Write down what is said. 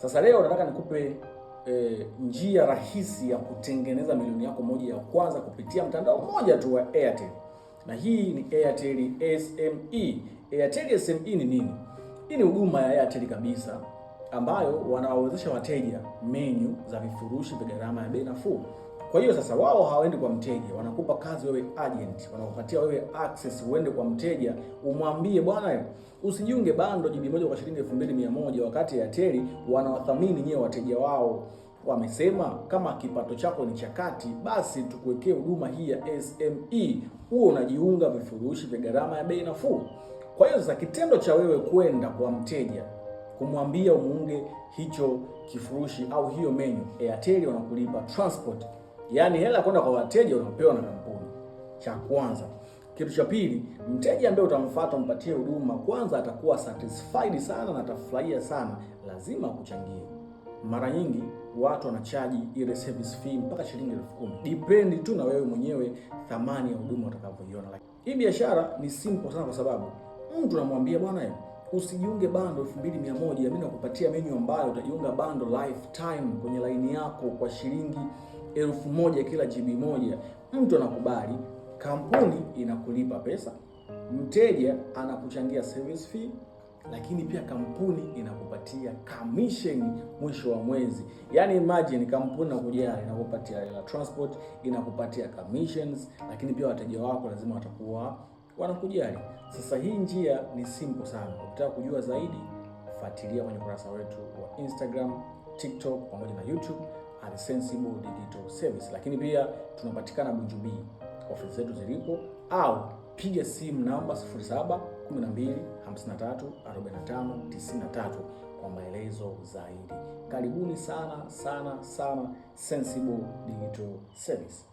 Sasa leo nataka nikupe njia rahisi ya kutengeneza milioni yako moja ya kwanza kupitia mtandao mmoja tu wa Airtel. Na hii ni Airtel SME. Airtel SME ni nini? Hii ni huduma ya Airtel kabisa ambayo wanawawezesha wateja menu za vifurushi vya gharama ya bei nafuu. Kwa hiyo sasa wao hawaendi kwa mteja, wanakupa kazi wewe agent, wanakupatia wewe access uende kwa mteja, umwambie bwana usijiunge bando GB moja kwa shilingi 2100 wakati Airtel wanawathamini nyewe wateja wao. Wamesema kama kipato chako ni cha kati, basi tukuwekee huduma hii ya SME, huo unajiunga vifurushi vya gharama ya bei nafuu. Kwa hiyo sasa kitendo cha wewe kwenda kwa mteja kumwambia umuunge hicho kifurushi au hiyo menu, Airtel wanakulipa transport. Yaani hela kwenda kwa wateja unapewa na kampuni. Cha kwanza. Kitu cha pili, mteja ambaye utamfuata umpatie huduma, kwanza atakuwa satisfied sana na atafurahia sana, lazima akuchangie. Mara nyingi watu wanachaji ile service fee mpaka shilingi 10,000. Depend tu na wewe mwenyewe thamani ya huduma utakavyoiona. Hii biashara ni simple sana kwa sababu mtu anamwambia bwana usijiunge bando 2100, mimi nakupatia menu ambayo utajiunga bando lifetime kwenye line yako kwa shilingi 1000 kila GB moja. Mtu anakubali, kampuni inakulipa pesa, mteja anakuchangia service fee, lakini pia kampuni inakupatia commission mwisho wa mwezi. Yaani imagine kampuni inakujali, inakupatia hela transport, inakupatia commissions, lakini pia wateja wako lazima watakuwa wanakujali. Sasa hii njia ni simple sana. Ukitaka kujua zaidi, fuatilia kwenye kurasa wetu wa Instagram, TikTok pamoja na YouTube @Sensible Digital Service. Lakini pia tunapatikana Bunju, ofisi zetu zilipo, au piga simu namba 0712534593 kwa maelezo zaidi. Karibuni sana sana sana Sensible Digital Service.